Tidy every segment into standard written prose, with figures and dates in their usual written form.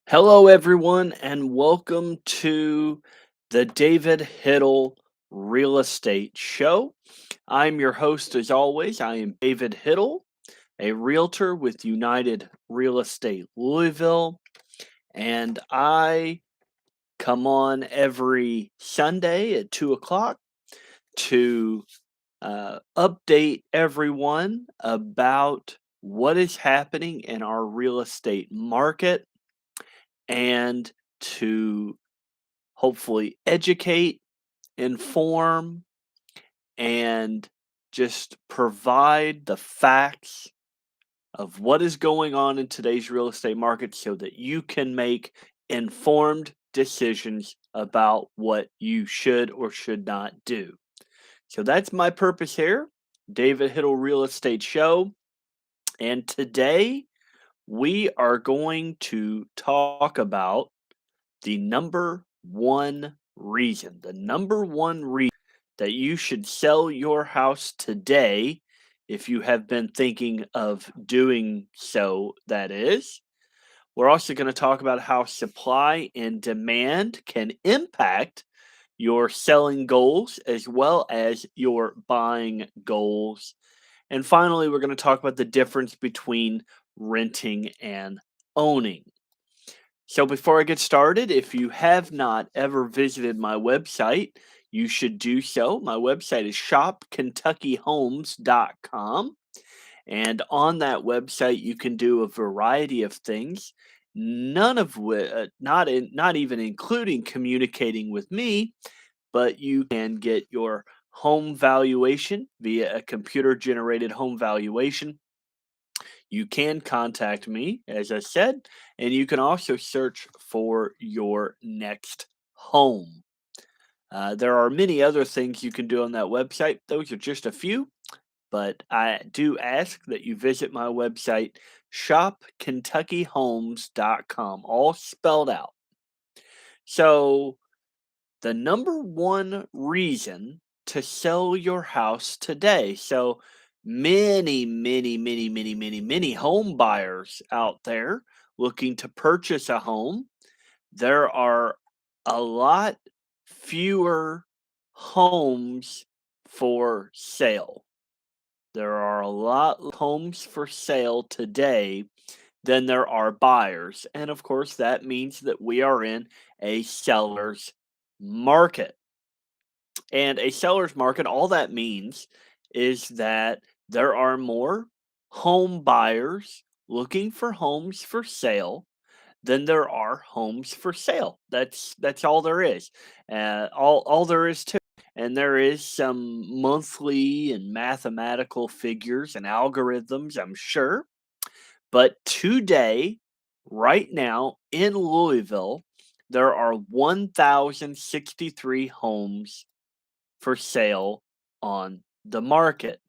Hello, everyone, and welcome to the David Hittle Real Estate Show. I'm your host, as always. I am David Hittle, a realtor with United Real Estate Louisville, and I come on every Sunday at 2 o'clock to update everyone about what is happening in our real estate market and to hopefully educate, inform, and just provide the facts of what is going on in today's real estate market so that you can make informed decisions about what you should or should not do. So that's my purpose here, David Hittle Real Estate Show. And today we are going to talk about the number one reason that you should sell your house today, if you have been thinking of doing so, that is. We're also going to talk about how supply and demand can impact your selling goals as well as your buying goals. And finally, we're going to talk about the difference between renting and owning. So before I get started, if you have not ever visited my website, you should do so. My website is shopkentuckyhomes.com. And on that website, you can do a variety of things, none of which, not even including communicating with me, but you can get your home valuation via a computer generated home valuation. You can contact me, as I said, and you can also search for your next home. There are many other things you can do on that website. Those are just a few, but I do ask that you visit my website, shopkentuckyhomes.com, all spelled out. So, the number one reason to sell your house today. So many home buyers out there looking to purchase a home. There are a lot fewer homes for sale. There are a lot of homes for sale today than there are buyers. And of course, that means that we are in a seller's market. And a seller's market, all that means is that there are more home buyers looking for homes for sale than there are homes for sale. That's all there is. All there is to it. And there is some monthly and mathematical figures and algorithms, I'm sure. But today, right now in Louisville, there are 1,063 homes for sale on the market.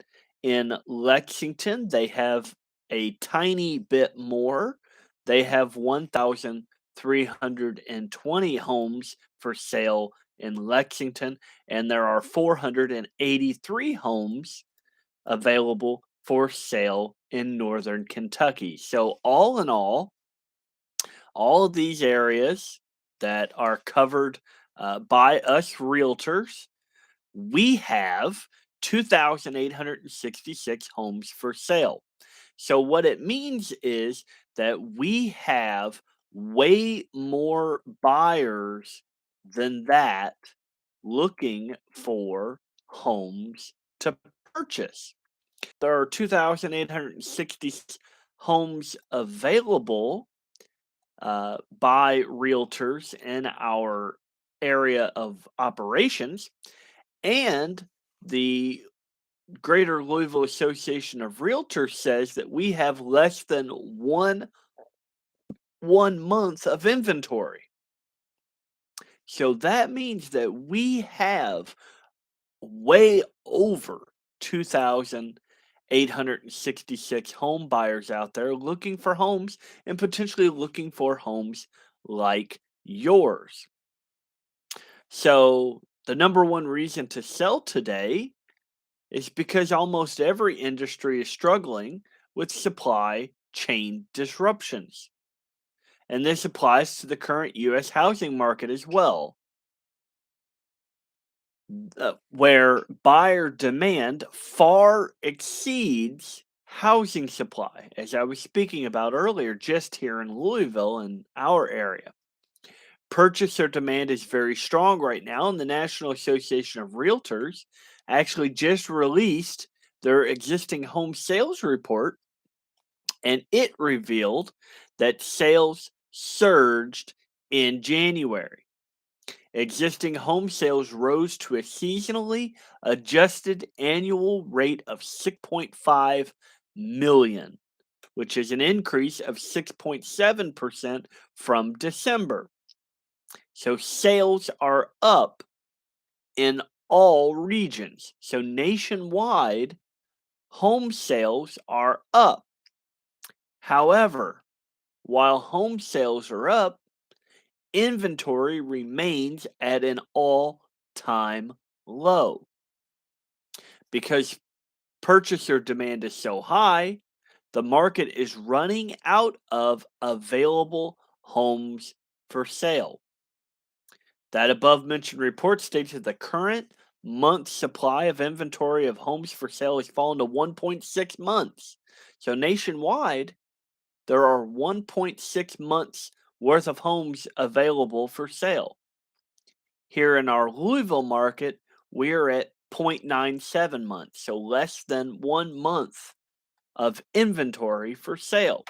In Lexington, they have a tiny bit more. They have 1,320 homes for sale in Lexington, and there are 483 homes available for sale in northern Kentucky. So, all in all of these areas that are covered by us realtors, we have 2,866 homes for sale. So, what it means is that we have way more buyers than that looking for homes to purchase. There are 2,860 homes available by realtors in our area of operations, and the Greater Louisville Association of Realtors says that we have less than one month of inventory. So that means that we have way over 2,866 home buyers out there looking for homes and potentially looking for homes like yours. So the number one reason to sell today is because almost every industry is struggling with supply chain disruptions. and this applies to the current U.S. housing market as well, where buyer demand far exceeds housing supply, as I was speaking about earlier, just here in Louisville in our area. Purchaser demand is very strong right now, and the National Association of Realtors actually just released their existing home sales report, and it revealed that sales surged in January. Existing home sales rose to a seasonally adjusted annual rate of 6.5 million, which is an increase of 6.7% from December. So sales are up in all regions. So nationwide, home sales are up. However, while home sales are up, inventory remains at an all-time low. Because purchaser demand is so high, the market is running out of available homes for sale. That above mentioned report states that the current month supply of inventory of homes for sale has fallen to 1.6 months. So nationwide, there are 1.6 months worth of homes available for sale. Here in our Louisville market, we're at 0.97 months, so less than 1 month of inventory for sale.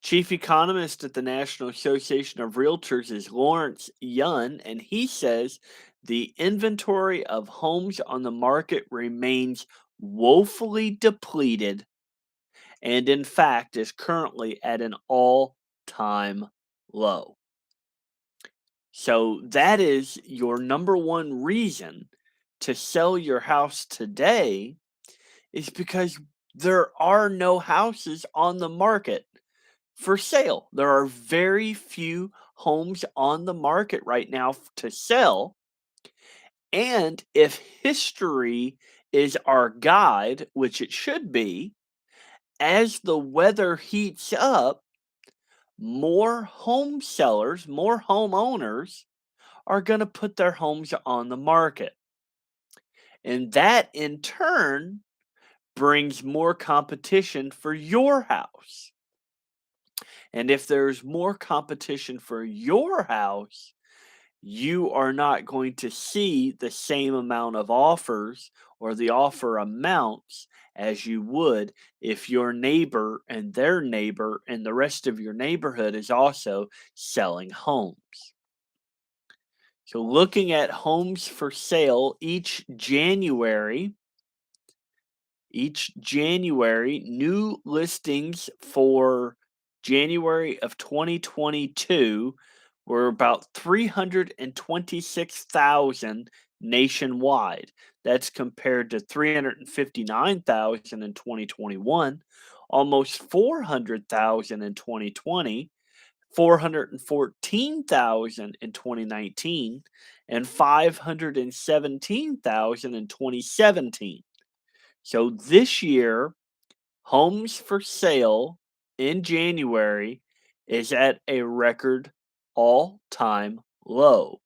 Chief economist at the National Association of Realtors is Lawrence Yun, and he says the inventory of homes on the market remains woefully depleted and, in fact, is currently at an all time low. So, that is your number one reason to sell your house today, is because there are no houses on the market for sale. There are very few homes on the market right now to sell. And if history is our guide, which it should be, as the weather heats up, more home sellers, more homeowners are going to put their homes on the market. And that in turn brings more competition for your house. And if there's more competition for your house, you are not going to see the same amount of offers or the offer amounts as you would if your neighbor and their neighbor and the rest of your neighborhood is also selling homes. So, looking at homes for sale each January, new listings for January of 2022 were about 326,000 nationwide. That's compared to 359,000 in 2021, almost 400,000 in 2020, 414,000 in 2019, and 517,000 in 2017. So this year, homes for sale in January is at a record all-time low.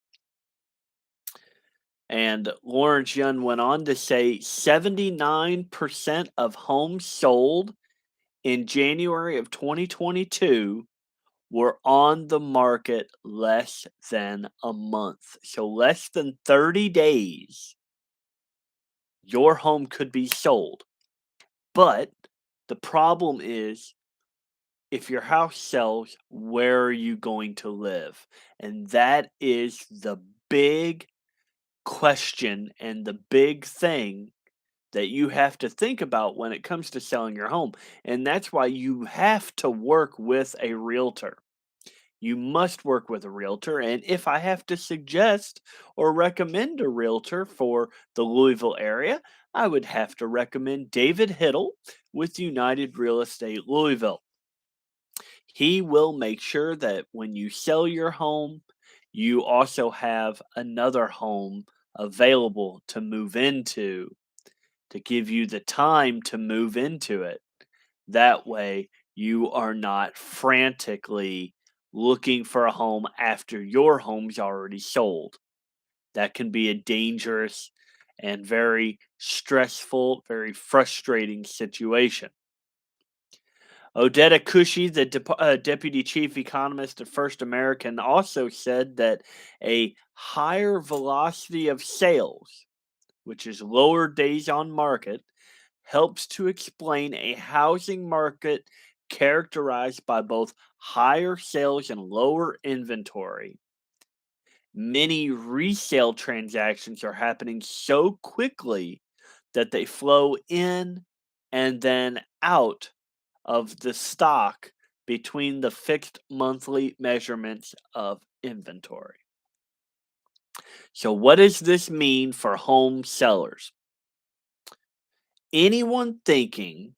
And Lawrence Yun went on to say 79% of homes sold in January of 2022 were on the market less than a month. So less than 30 days, your home could be sold. But the problem is, if your house sells, where are you going to live? And that is the big question and the big thing that you have to think about when it comes to selling your home. And that's why you have to work with a realtor. You must work with a realtor. And if I have to suggest or recommend a realtor for the Louisville area, I would have to recommend David Hittle with United Real Estate Louisville. He will make sure that when you sell your home, you also have another home available to move into, to give you the time to move into it. That way, you are not frantically looking for a home after your home's already sold. That can be a dangerous and very stressful, very frustrating situation. Odetta Cushy, the deputy chief economist at First American, also said that a higher velocity of sales, which is lower days on market, helps to explain a housing market characterized by both higher sales and lower inventory. Many resale transactions are happening so quickly that they flow in and then out of the stock between the fixed monthly measurements of inventory. So, what does this mean for home sellers? Anyone thinking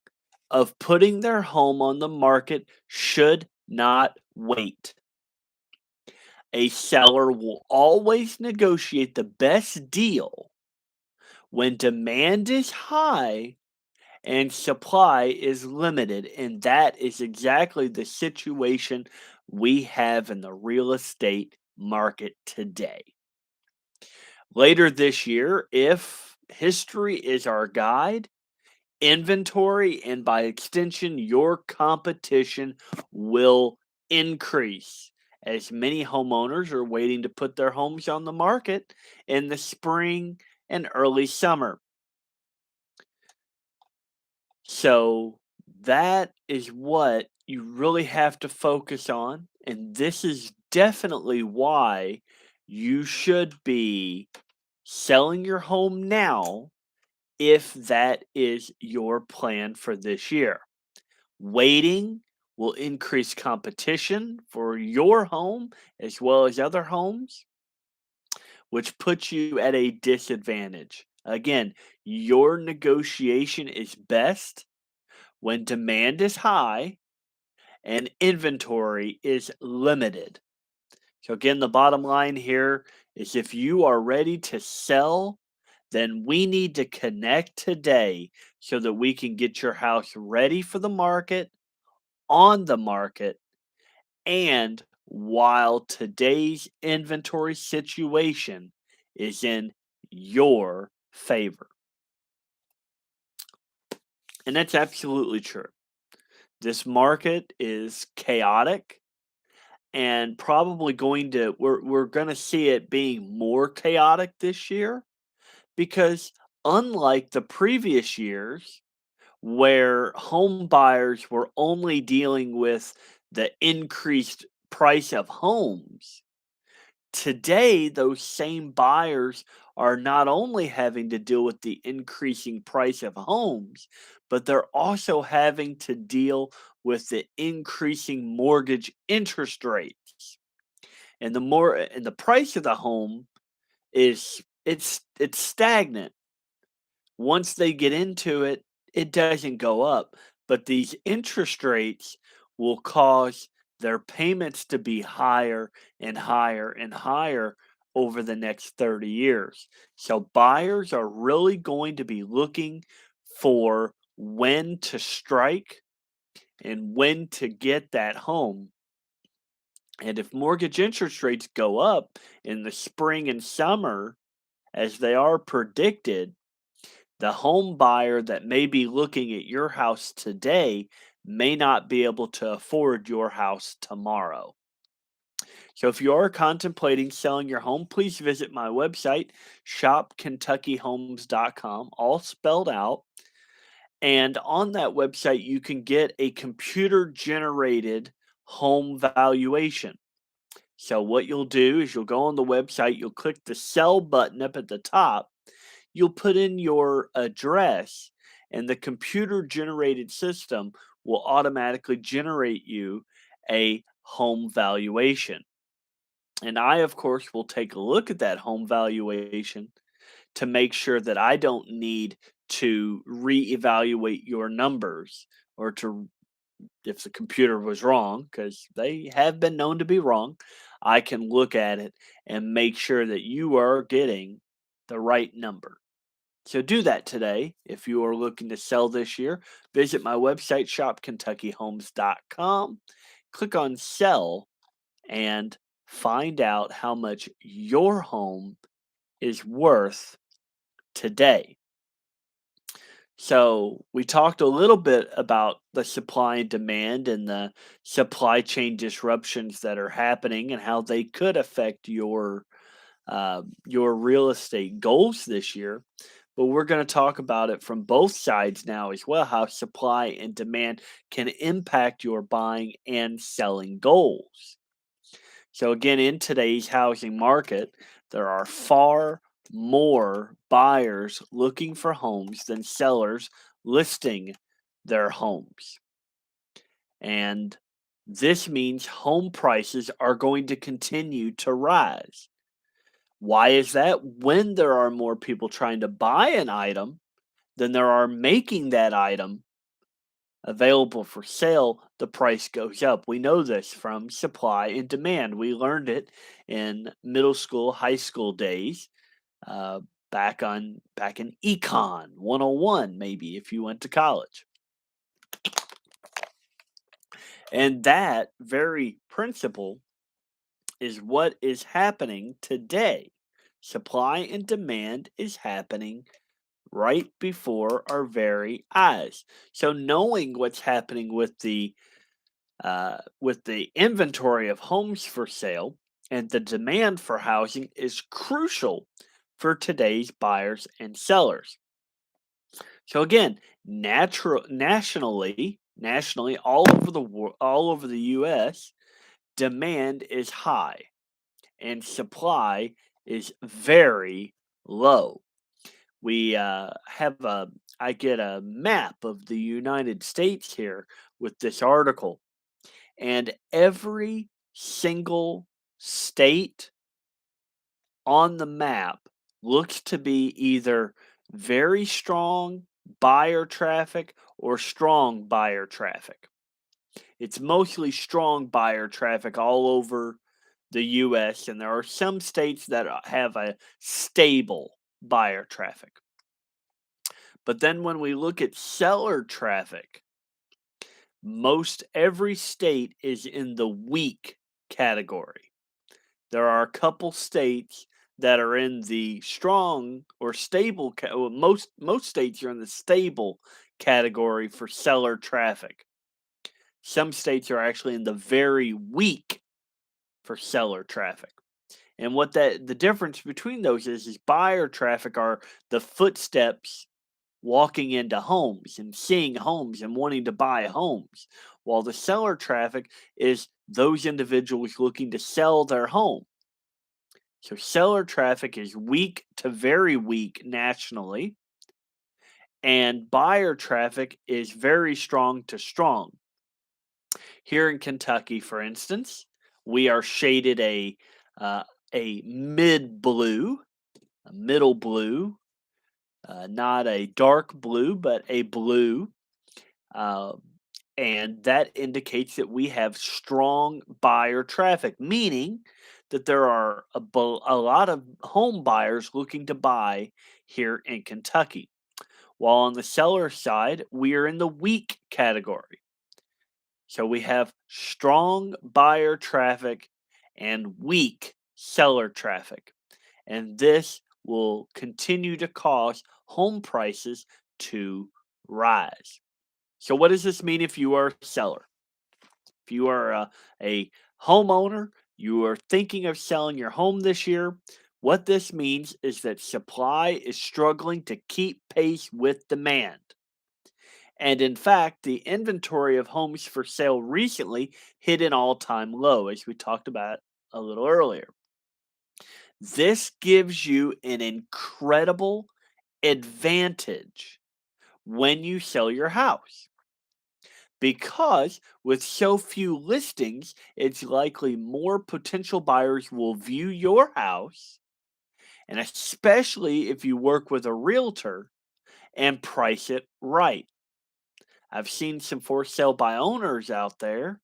of putting their home on the market should not wait. A seller will always negotiate the best deal when demand is high and supply is limited. And that is exactly the situation we have in the real estate market today. Later this year, if history is our guide, inventory and by extension, your competition will increase as many homeowners are waiting to put their homes on the market in the spring and early summer. So that is what you really have to focus on. And this is definitely why you should be selling your home now if that is your plan for this year. Waiting will increase competition for your home as well as other homes, which puts you at a disadvantage. Again, your negotiation is best when demand is high and inventory is limited. So, again, the bottom line here is if you are ready to sell, then we need to connect today so that we can get your house ready for the market, on the market, and while today's inventory situation is in your favor. And that's absolutely true. This market is chaotic and probably we're going to see it being more chaotic this year because unlike the previous years where home buyers were only dealing with the increased price of homes, today those same buyers are not only having to deal with the increasing price of homes, but they're also having to deal with the increasing mortgage interest rates. And the price of the home it's stagnant. Once they get into it, it doesn't go up. But these interest rates will cause their payments to be higher and higher and higher over the next 30 years. So buyers are really going to be looking for when to strike and when to get that home. And if mortgage interest rates go up in the spring and summer, as they are predicted, the home buyer that may be looking at your house today may not be able to afford your house tomorrow. So if you are contemplating selling your home, please visit my website, shopkentuckyhomes.com, all spelled out. And on that website, you can get a computer generated home valuation. So what you'll do is you'll go on the website, you'll click the sell button up at the top, you'll put in your address, and the computer generated system will automatically generate you a home valuation. And I, of course, will take a look at that home valuation to make sure that I don't need to reevaluate your numbers or to if the computer was wrong, because they have been known to be wrong, I can look at it and make sure that you are getting the right number. So do that today. If you are looking to sell this year, visit my website, shopkentuckyhomes.com, click on sell, and find out how much your home is worth today. So, we talked a little bit about the supply and demand and the supply chain disruptions that are happening and how they could affect your real estate goals this year. But we're going to talk about it from both sides now as well, how supply and demand can impact your buying and selling goals. So, again, in today's housing market, there are far more buyers looking for homes than sellers listing their homes. And this means home prices are going to continue to rise. Why is that? When there are more people trying to buy an item than there are making that item available for sale, the price goes up. We know this from supply and demand. We learned it in middle school, high school days, uh, back in Econ 101, maybe if you went to college. And that very principle is what is happening today. Supply and demand is happening right before our very eyes. So knowing what's happening with the inventory of homes for sale and the demand for housing is crucial for today's buyers and sellers. So again, nationally, all over the U.S., demand is high and supply is very low. We have a I get a map of the United States here with this article, and every single state on the map looks to be either very strong buyer traffic or strong buyer traffic. It's mostly strong buyer traffic all over the US, and there are some states that have a stable buyer traffic. But then when we look at seller traffic, most every state is in the weak category. There are a couple states that are in the strong or stable well, most states are in the stable category for seller traffic. Some states are actually in the very weak for seller traffic. And what that the difference between those is buyer traffic are the footsteps walking into homes and seeing homes and wanting to buy homes, while the seller traffic is those individuals looking to sell their home. So seller traffic is weak to very weak nationally, and buyer traffic is very strong to strong. Here in Kentucky, for instance, we are shaded a mid blue, a middle blue, not a dark blue, but a blue. Uh, and that indicates that we have strong buyer traffic, meaning that there are a lot of home buyers looking to buy here in Kentucky. While on the seller side, we are in the weak category. So we have strong buyer traffic and weak seller traffic. And this will continue to cause home prices to rise. So, what does this mean if you are a seller? If you are a homeowner, you are thinking of selling your home this year, what this means is that supply is struggling to keep pace with demand. And in fact, the inventory of homes for sale recently hit an all time low, as we talked about a little earlier. This gives you an incredible advantage when you sell your house because with so few listings, it's likely more potential buyers will view your house, and especially if you work with a realtor and price it right. I've seen some for sale by owners out there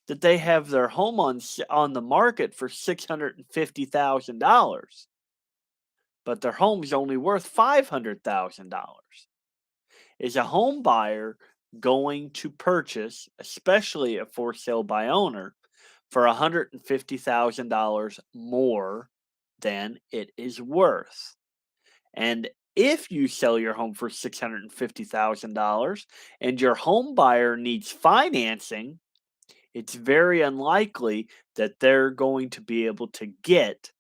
that they have their home on the market for $650,000. but their home's only worth $500,000. Is a home buyer going to purchase, especially a for sale by owner, for $150,000 more than it is worth? And if you sell your home for $650,000 and your home buyer needs financing, it's very unlikely that they're going to be able to get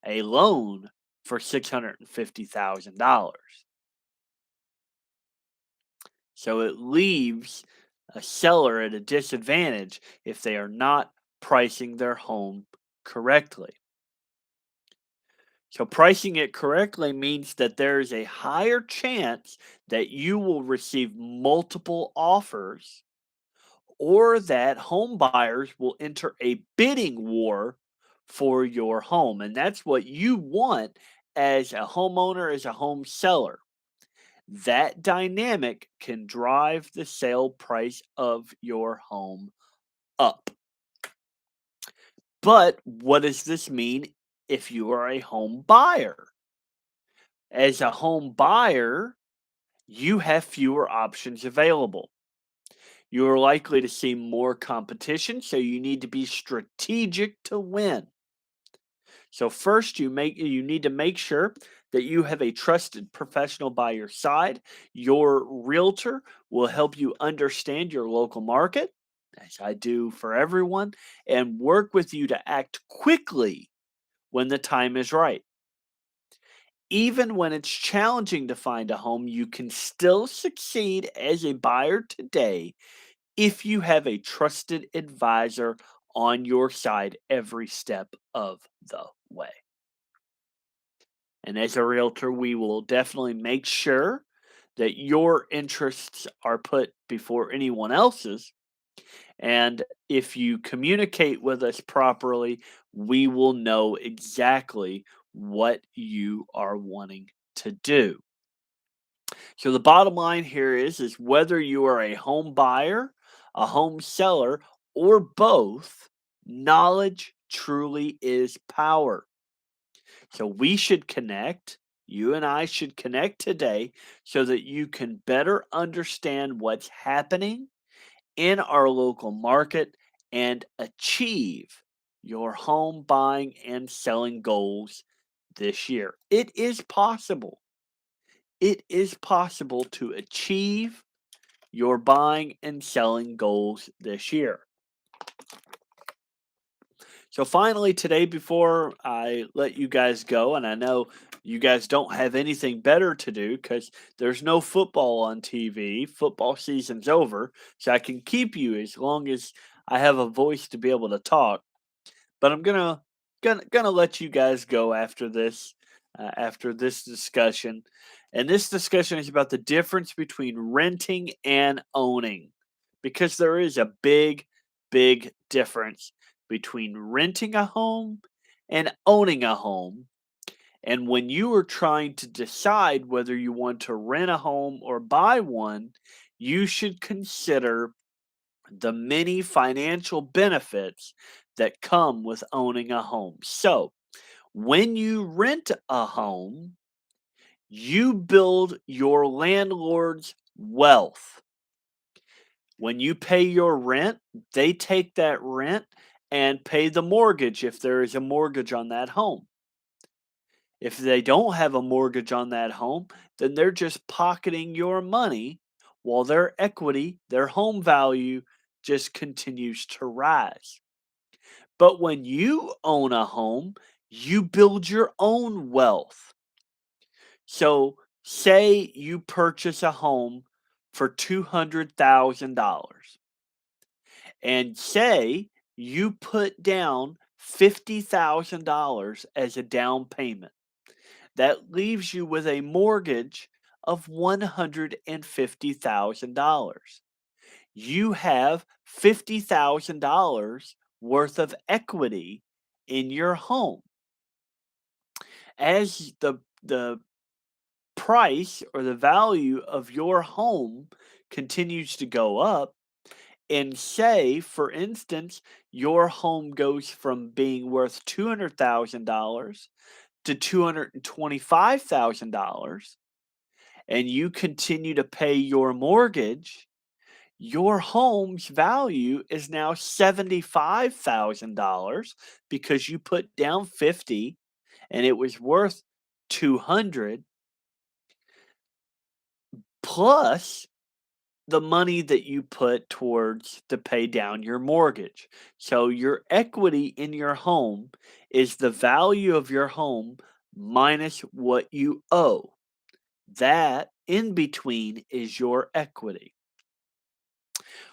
a loan for $650,000. So it leaves a seller at a disadvantage if they are not pricing their home correctly. So pricing it correctly means that there is a higher chance that you will receive multiple offers or that home buyers will enter a bidding war for your home. And that's what you want as a homeowner, as a home seller. That dynamic can drive the sale price of your home up. But what does this mean if you are a home buyer? As a home buyer, you have fewer options available. You are likely to see more competition, so you need to be strategic to win. So first you need to make sure that you have a trusted professional by your side. Your realtor will help you understand your local market, as I do for everyone, and work with you to act quickly when the time is right. Even when it's challenging to find a home, you can still succeed as a buyer today if you have a trusted advisor on your side every step of the way. And as a realtor, we will definitely make sure that your interests are put before anyone else's. And if you communicate with us properly, we will know exactly what you are wanting to do. So the bottom line here is whether you are a home buyer, a home seller, or both, knowledge truly is power. So we should connect. You and I should connect today so that you can better understand what's happening in our local market and achieve your home buying and selling goals this year. It is possible. It is possible to achieve your buying and selling goals this year. So finally today, before I let you guys go, and I know you guys don't have anything better to do because there's no football on TV. Football season's over, so I can keep you as long as I have a voice to be able to talk. But I'm gonna let you guys go after this discussion, and this discussion is about the difference between renting and owning, because there is a big difference between renting a home and owning a home. And when you are trying to decide whether you want to rent a home or buy one, you should consider the many financial benefits that come with owning a home. So, when you rent a home, you build your landlord's wealth. When you pay your rent, they take that rent and pay the mortgage if there is a mortgage on that home. If they don't have a mortgage on that home, then they're just pocketing your money while their equity, their home value, just continues to rise. But when you own a home, you build your own wealth. So, say you purchase a home for $200,000 and say you put down $50,000 as a down payment. That leaves you with a mortgage of $150,000. You have $50,000 worth of equity in your home. As the price or the value of your home continues to go up, and say, for instance, your home goes from being worth $200,000 to $225,000 and you continue to pay your mortgage, your home's value is now $75,000 because you put down 50 and it was worth 200 plus the money that you put towards to pay down your mortgage. So your equity in your home is the value of your home minus what you owe. That in between is your equity.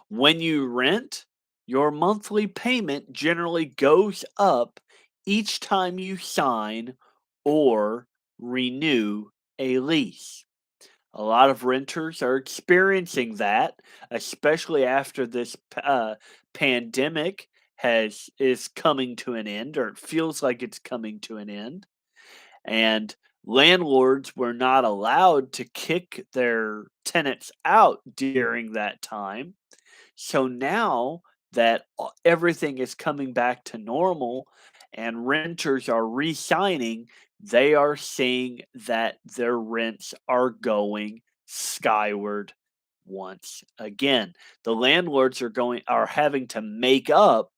When you rent, your monthly payment generally goes up each time you sign or renew a lease. A lot of renters are experiencing that, especially after this pandemic has is coming to an end, or it feels like it's coming to an end. And landlords were not allowed to kick their tenants out during that time. So now that everything is coming back to normal and renters are re-signing, they are seeing that their rents are going skyward once again. The landlords are having to make up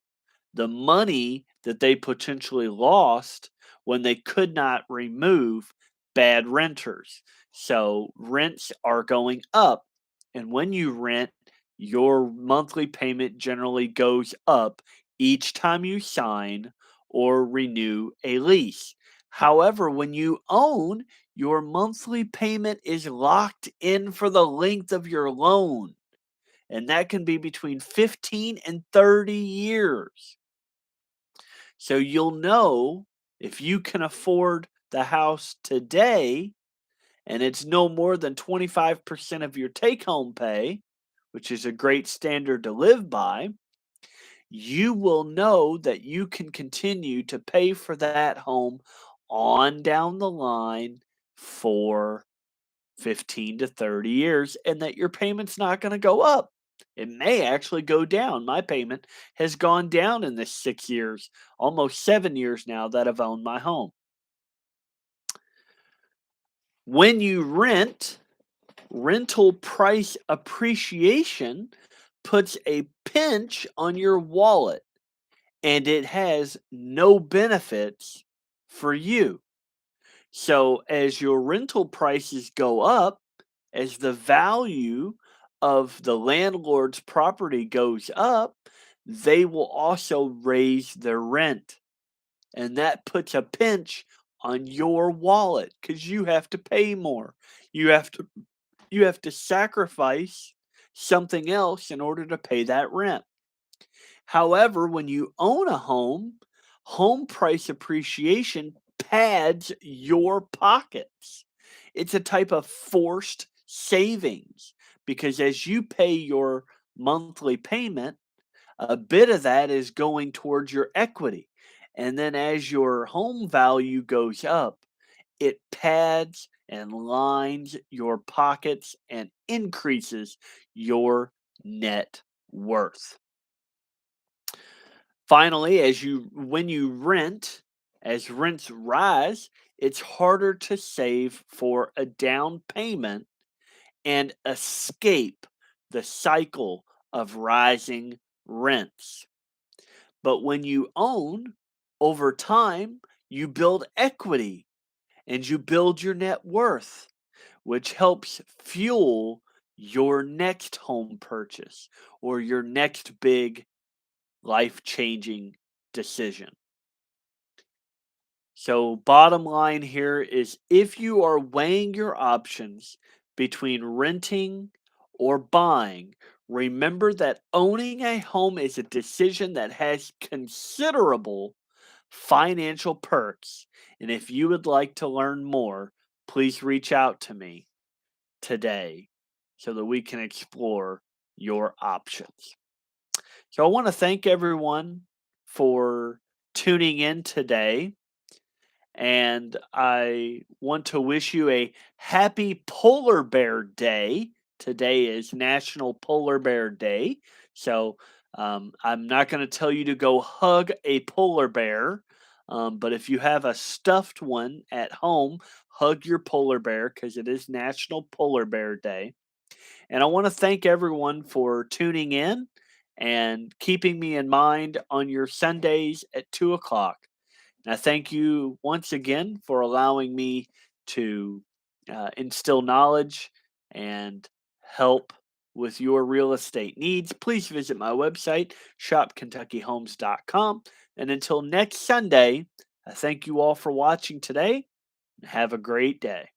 the money that they potentially lost when they could not remove bad renters. So rents are going up. And when you rent, your monthly payment generally goes up each time you sign or renew a lease. However, when you own, your monthly payment is locked in for the length of your loan, and that can be between 15 and 30 years. So you'll know if you can afford the house today and it's no more than 25% of your take home pay, which is a great standard to live by, you will know that you can continue to pay for that home on down the line for 15 to 30 years and that your payment's not going to go up. It may actually go down. My payment has gone down in the 6 years, almost 7 years now that I've owned my home. When you rent, rental price appreciation puts a pinch on your wallet and it has no benefits for you. So as your rental prices go up, as the value of the landlord's property goes up, they will also raise their rent. And that puts a pinch on your wallet because you have to pay more. You have to you have to sacrifice something else in order to pay that rent. However, when you own a home, home price appreciation pads your pockets. It's a type of forced savings because as you pay your monthly payment, a bit of that is going towards your equity. And then as your home value goes up, it pads and lines your pockets and increases your net worth. Finally, when you rent, as rents rise, it's harder to save for a down payment and escape the cycle of rising rents. But when you own, over time, you build equity and you build your net worth, which helps fuel your next home purchase or your next big life changing decision. So, bottom line here is if you are weighing your options between renting or buying, remember that owning a home is a decision that has considerable financial perks. And if you would like to learn more, please reach out to me today so that we can explore your options. So, I want to thank everyone for tuning in today. And I want to wish you a happy Polar Bear Day. Today is National Polar Bear Day. So I'm not going to tell you to go hug a polar bear. But if you have a stuffed one at home, hug your polar bear because it is National Polar Bear Day. And I want to thank everyone for tuning in and keeping me in mind on your Sundays at 2 o'clock. And I thank you once again for allowing me to instill knowledge and help with your real estate needs. Please visit my website, shopkentuckyhomes.com. And until next Sunday, I thank you all for watching today and have a great day.